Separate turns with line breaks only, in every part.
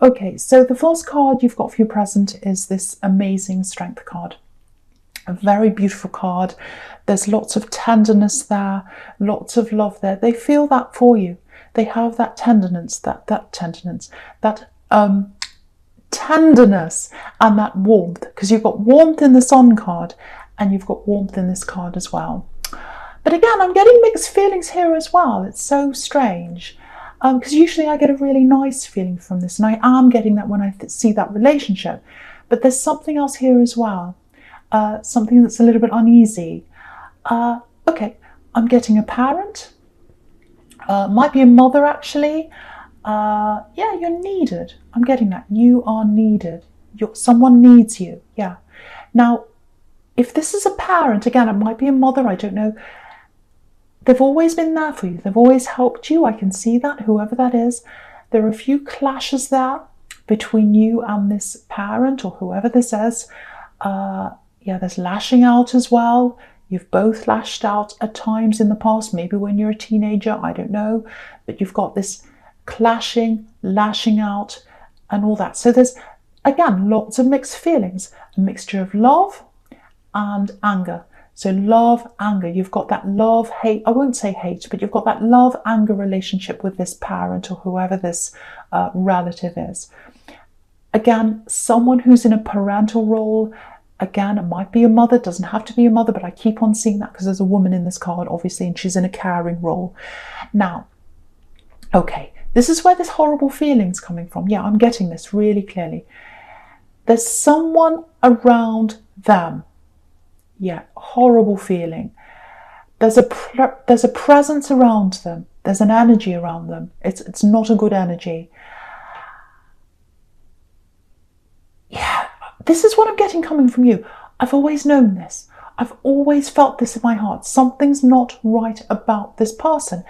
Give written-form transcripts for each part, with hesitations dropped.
Okay, so the first card you've got for your present is this amazing strength card. A very beautiful card. There's lots of tenderness there, lots of love there. They feel that for you. They have that tenderness, that tenderness and that warmth, because you've got warmth in the Sun card and you've got warmth in this card as well. But again, I'm getting mixed feelings here as well. It's so strange, because usually I get a really nice feeling from this, and I am getting that when I see that relationship. But there's something else here as well, something that's a little bit uneasy. Okay, I'm getting a parent, might be a mother actually. Yeah, you're needed. I'm getting that. You are needed. Someone needs you. Yeah. Now, if this is a parent, again, it might be a mother, I don't know. They've always been there for you. They've always helped you. I can see that, whoever that is. There are a few clashes there between you and this parent or whoever this is. Yeah, there's lashing out as well. You've both lashed out at times in the past, maybe when you're a teenager, I don't know. But you've got this clashing, lashing out and all that. So there's, again, lots of mixed feelings. A mixture of love and anger. So love, anger, you've got that love, hate, I won't say hate, but you've got that love, anger relationship with this parent or whoever this relative is. Again, someone who's in a parental role, again, it might be a mother, doesn't have to be a mother, but I keep on seeing that because there's a woman in this card, obviously, and she's in a caring role. Now, okay, this is where this horrible feeling's coming from. Yeah, I'm getting this really clearly. There's someone around them. Yeah, horrible feeling. There's a presence around them. There's an energy around them. It's not a good energy. Yeah, this is what I'm getting coming from you. I've always known this. I've always felt this in my heart. Something's not right about this person.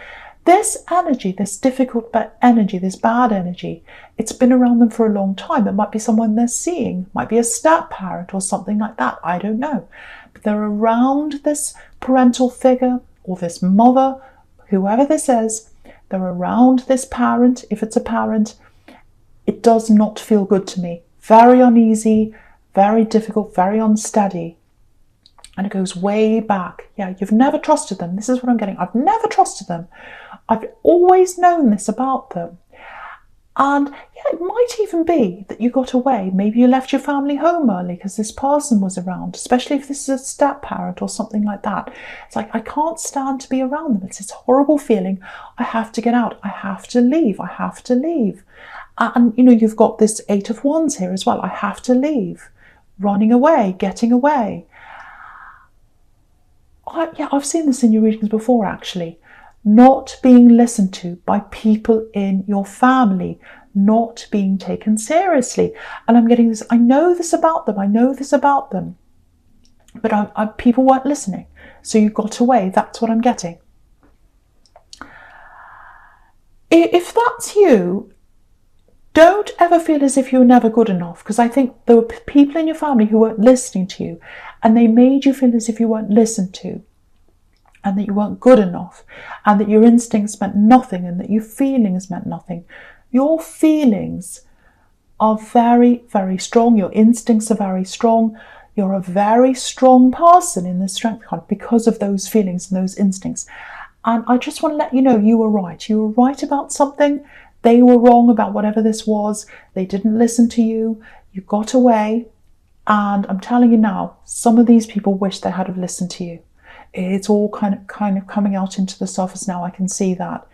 This energy, this difficult energy, this bad energy, it's been around them for a long time. It might be someone they're seeing, might be a step parent or something like that. I don't know. But they're around this parental figure or this mother, whoever this is. They're around this parent. If it's a parent, it does not feel good to me. Very uneasy, very difficult, very unsteady. And it goes way back. Yeah, you've never trusted them. This is what I'm getting. I've never trusted them. I've always known this about them. And yeah, it might even be that you got away. Maybe you left your family home early because this person was around, especially if this is a step parent or something like that. It's like, I can't stand to be around them. It's this horrible feeling. I have to get out. I have to leave. I have to leave. And, you know, you've got this 8 of Wands here as well. I have to leave. Running away, getting away. Yeah, I've seen this in your readings before, actually. Not being listened to by people in your family, not being taken seriously. And I'm getting this, I know this about them, I know this about them. But people weren't listening. So you got away, that's what I'm getting. If that's you, don't ever feel as if you're never good enough, because I think there were people in your family who weren't listening to you, and they made you feel as if you weren't listened to, and that you weren't good enough, and that your instincts meant nothing, and that your feelings meant nothing. Your feelings are very, very strong. Your instincts are very strong. You're a very strong person in the Strength card because of those feelings and those instincts. And I just want to let you know, you were right. You were right about something. They were wrong about whatever this was. They didn't listen to you. You got away. And I'm telling you now, some of these people wish they had have listened to you. It's all kind of coming out into the surface now. I can see that.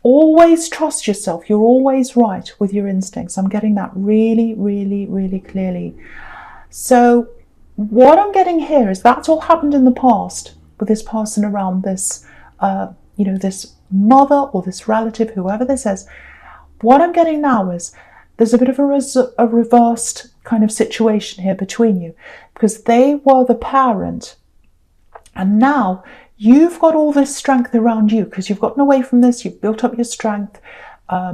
Always trust yourself. You're always right with your instincts. I'm getting that really, really, really clearly. So what I'm getting here is that's all happened in the past with this person around this, this mother or this relative, whoever this is. What I'm getting now is there's a bit of a reversed kind of situation here between you, because they were the parent, and now you've got all this strength around you because you've gotten away from this. You've built up your strength.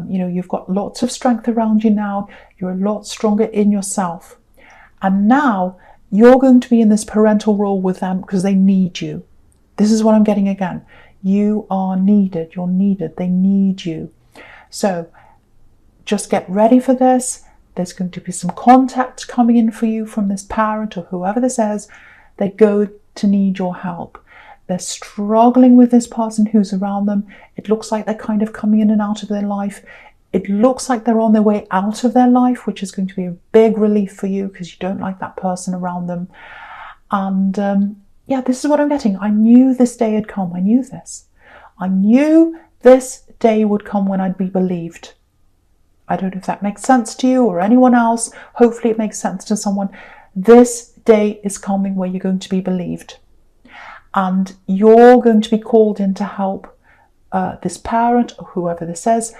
You've got lots of strength around you now. You're a lot stronger in yourself, and now you're going to be in this parental role with them because they need you. This is what I'm getting again. You are needed. You're needed. They need you. So just get ready for this. There's going to be some contact coming in for you from this parent or whoever this is. They're going to need your help. They're struggling with this person who's around them. It looks like they're kind of coming in and out of their life. It looks like they're on their way out of their life, which is going to be a big relief for you because you don't like that person around them. And yeah, this is what I'm getting. I knew this day had come. I knew this. I knew this day would come when I'd be believed. I don't know if that makes sense to you or anyone else. Hopefully it makes sense to someone. This day is coming where you're going to be believed. And you're going to be called in to help this parent or whoever this is.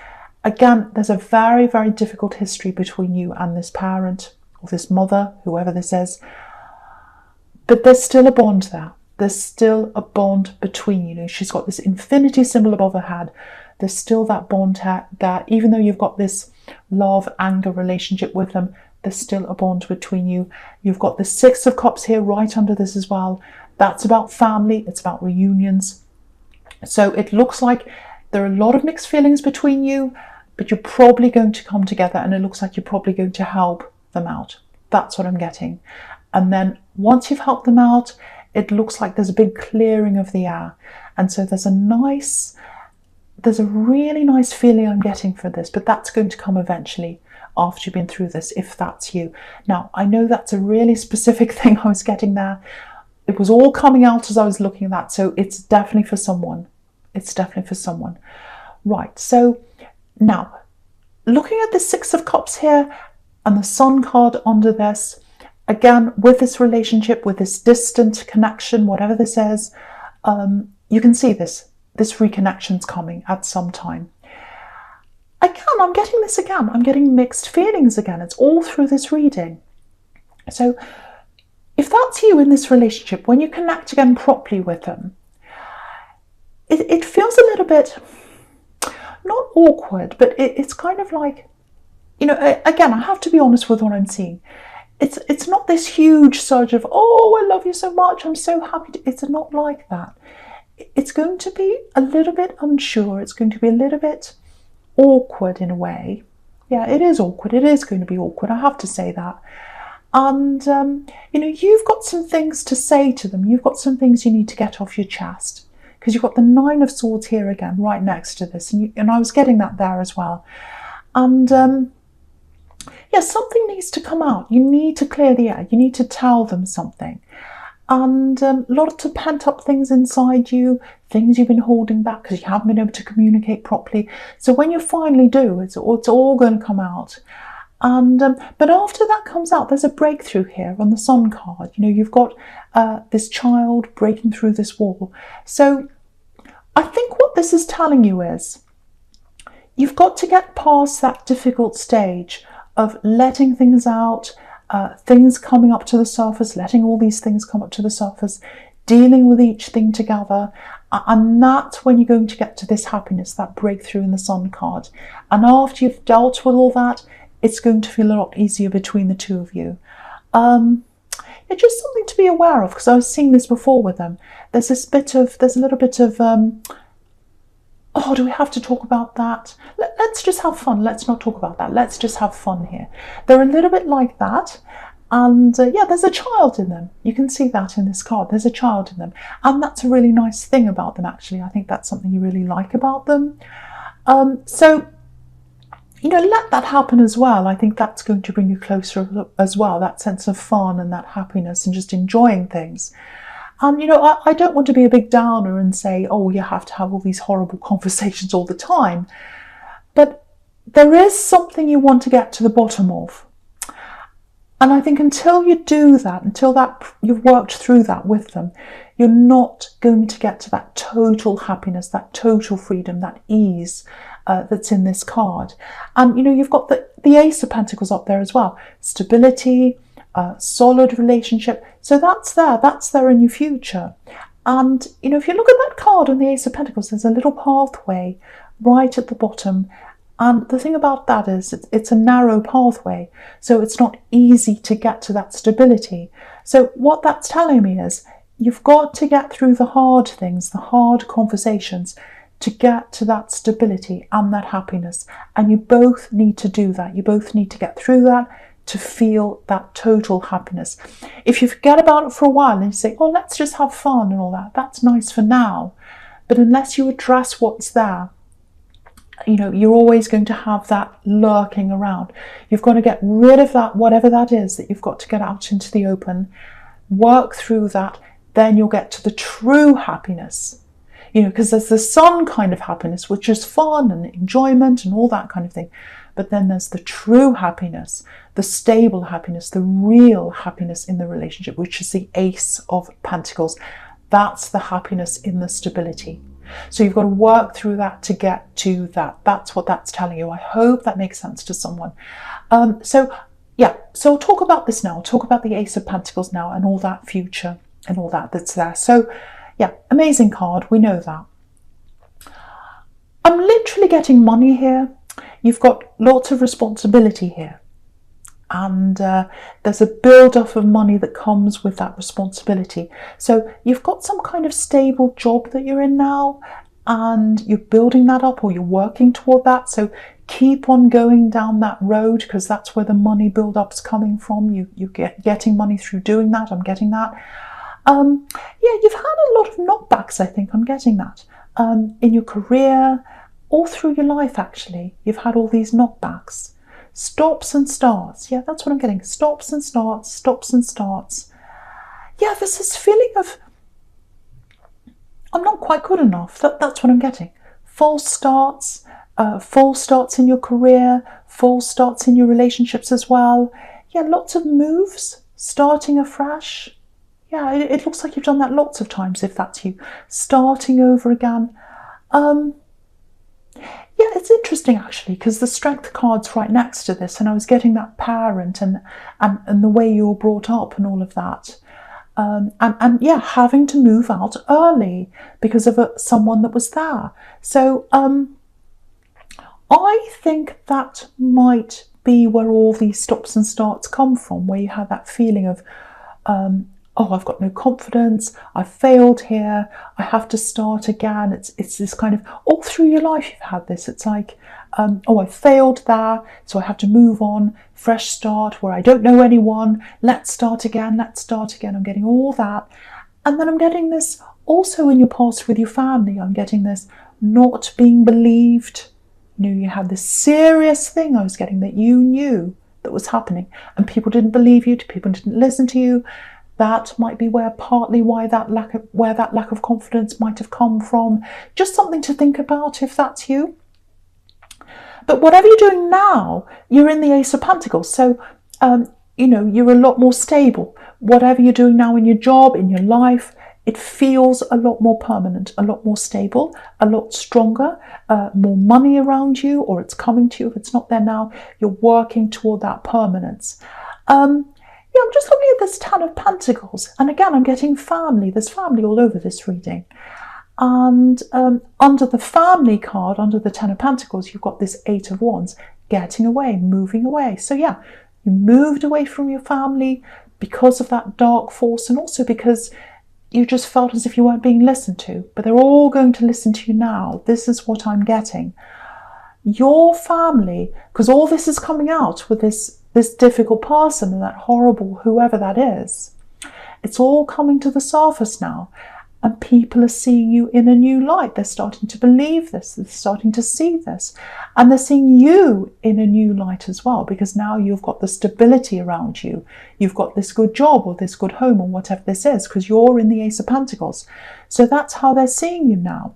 Again, there's a very, very difficult history between you and this parent or this mother, whoever this is. But there's still a bond there. There's still a bond between you. She's got this infinity symbol above her head. There's still that bond that even though you've got this love, anger relationship with them, there's still a bond between you. You've got the Six of Cups here right under this as well. That's about family. It's about reunions. So it looks like there are a lot of mixed feelings between you, but you're probably going to come together and it looks like you're probably going to help them out. That's what I'm getting. And then once you've helped them out, it looks like there's a big clearing of the air. And so there's a really nice feeling I'm getting for this, but that's going to come eventually after you've been through this, if that's you. Now, I know that's a really specific thing I was getting there. It was all coming out as I was looking at that, so it's definitely for someone. It's definitely for someone. Right, so now, looking at the Six of Cups here and the Sun card under this, again, with this relationship, with this distant connection, whatever this is, you can see this reconnection's coming at some time. Again, I'm getting this again. I'm getting mixed feelings again. It's all through this reading. So if that's you in this relationship, when you connect again properly with them, it feels a little bit, not awkward, but it's kind of like, you know, again, I have to be honest with what I'm seeing. It's not this huge surge of, oh, I love you so much, I'm so happy. It's not like that. It's going to be a little bit unsure. It's going to be a little bit awkward in a way. Yeah, it is awkward. It is going to be awkward. I have to say that. And, you know, you've got some things to say to them. You've got some things you need to get off your chest. Because you've got the Nine of Swords here again, right next to this. And I was getting that there as well. And, yeah, something needs to come out. You need to clear the air. You need to tell them something. And lots of pent-up things inside you, things you've been holding back because you haven't been able to communicate properly. So when you finally do, it's all going to come out. And but after that comes out, there's a breakthrough here on the Sun card. You know, you've got this child breaking through this wall. So I think what this is telling you is you've got to get past that difficult stage of letting things out, things coming up to the surface, letting all these things come up to the surface, dealing with each thing together. And that's when you're going to get to this happiness, that breakthrough in the Sun card. And after you've dealt with all that, it's going to feel a lot easier between the two of you. It's just something to be aware of, because I was seeing this before with them. There's a little bit of, oh, do we have to talk about that? Let's just have fun. Let's not talk about that. Let's just have fun here. They're a little bit like that. And yeah, there's a child in them. You can see that in this card. There's a child in them. And that's a really nice thing about them, actually. I think that's something you really like about them. So, you know, let that happen as well. I think that's going to bring you closer as well, that sense of fun and that happiness and just enjoying things. And, you know, I don't want to be a big downer and say, oh, you have to have all these horrible conversations all the time. But there is something you want to get to the bottom of. And I think until you do that, until you've worked through that with them, you're not going to get to that total happiness, that total freedom, that ease that's in this card. And, you know, you've got the Ace of Pentacles up there as well. Stability, solid relationship. So that's there in your future. And, you know, if you look at that card on the Ace of Pentacles, there's a little pathway right at the bottom. And the thing about that is it's a narrow pathway, so it's not easy to get to that stability. So what that's telling me is you've got to get through the hard things, the hard conversations, to get to that stability and that happiness. And you both need to do that. You both need to get through that to feel that total happiness. If you forget about it for a while and you say, oh, let's just have fun and all that, that's nice for now. But unless you address what's there, you know, you're always going to have that lurking around. You've got to get rid of that, whatever that is that you've got to get out into the open, work through that, then you'll get to the true happiness. You know, because there's the sun kind of happiness, which is fun and enjoyment and all that kind of thing. But then there's the true happiness, the stable happiness, the real happiness in the relationship, which is the Ace of Pentacles. That's the happiness in the stability. So you've got to work through that to get to that. That's what that's telling you. I hope that makes sense to someone. So I'll talk about this now. I'll talk about the Ace of Pentacles now and all that future and all that that's there. So yeah, amazing card. We know that. I'm literally getting money here. You've got lots of responsibility here. And there's a build-up of money that comes with that responsibility. So you've got some kind of stable job that you're in now, and you're building that up, or you're working toward that. So keep on going down that road, because that's where the money build-up's coming from. You're getting money through doing that. I'm getting that. Yeah, you've had a lot of knockbacks, I think. I'm getting that. In your career, all through your life, actually, you've had all these knockbacks. Stops and starts. Yeah, that's what I'm getting. Stops and starts, stops and starts. Yeah, there's this feeling of, I'm not quite good enough. That's what I'm getting. False starts in your career, false starts in your relationships as well. Yeah, lots of moves, starting afresh. Yeah, it looks like you've done that lots of times, if that's you. Starting over again. Yeah, it's interesting actually, because the Strength card's right next to this, and I was getting that parent and the way you were brought up and all of that. And yeah, having to move out early because of someone that was there. So I think that might be where all these stops and starts come from, where you have that feeling of, oh, I've got no confidence, I've failed here, I have to start again. It's this kind of, all through your life you've had this. It's like, oh, I failed there, so I have to move on, fresh start, where I don't know anyone, let's start again. I'm getting all that. And then I'm getting this also in your past with your family. I'm getting this not being believed. You know, you had this serious thing I was getting that you knew that was happening, and people didn't believe you, people didn't listen to you. That might be partly why that lack of confidence might have come from. Just something to think about if that's you. But whatever you're doing now, you're in the Ace of Pentacles. So, you know, you're a lot more stable. Whatever you're doing now in your job, in your life, it feels a lot more permanent, a lot more stable, a lot stronger, more money around you, or it's coming to you. If it's not there now, you're working toward that permanence. Yeah, I'm just looking at this Ten of Pentacles, and again, I'm getting family. There's family all over this reading. And under the family card, under the Ten of Pentacles, you've got this Eight of Wands, getting away, moving away. So yeah, you moved away from your family because of that dark force, and also because you just felt as if you weren't being listened to. But they're all going to listen to you now. This is what I'm getting. Your family, because all this is coming out with this difficult person and that horrible whoever that is, it's all coming to the surface now, and people are seeing you in a new light. They're starting to believe this, they're starting to see this, and they're seeing you in a new light as well, because now you've got the stability around you, you've got this good job or this good home or whatever this is, because you're in the Ace of Pentacles. So that's how they're seeing you now.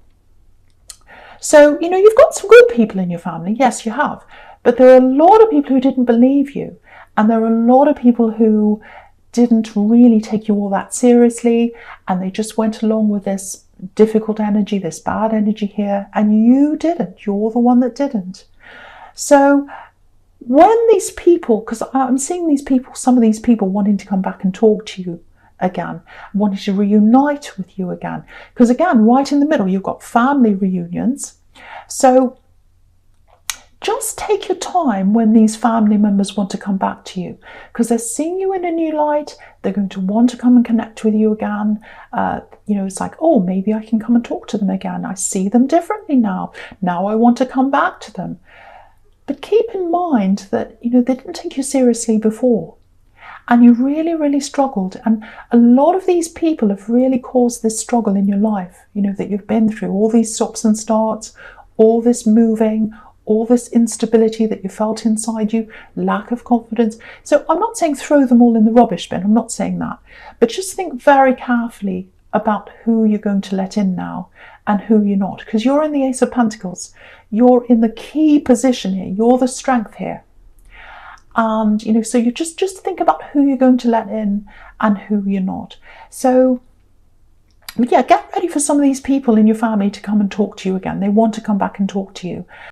So, you know, you've got some good people in your family, yes you have, but there are a lot of people who didn't believe you, and there are a lot of people who didn't really take you all that seriously, and they just went along with this difficult energy, this bad energy here, and you didn't. You're the one that didn't. So when these people, because I'm seeing these people, some of these people wanting to come back and talk to you again, wanting to reunite with you again, because again, right in the middle, you've got family reunions. So just take your time when these family members want to come back to you, because they're seeing you in a new light. They're going to want to come and connect with you again. It's like, oh, maybe I can come and talk to them again. I see them differently now. Now I want to come back to them. But keep in mind that, they didn't take you seriously before. And you really, really struggled. And a lot of these people have really caused this struggle in your life, that you've been through. All these stops and starts, all this moving, all this instability that you felt inside you, lack of confidence. So I'm not saying throw them all in the rubbish bin. I'm not saying that. But just think very carefully about who you're going to let in now and who you're not. Because you're in the Ace of Pentacles. You're in the key position here. You're the strength here. And, so you just think about who you're going to let in and who you're not. So, yeah, get ready for some of these people in your family to come and talk to you again. They want to come back and talk to you.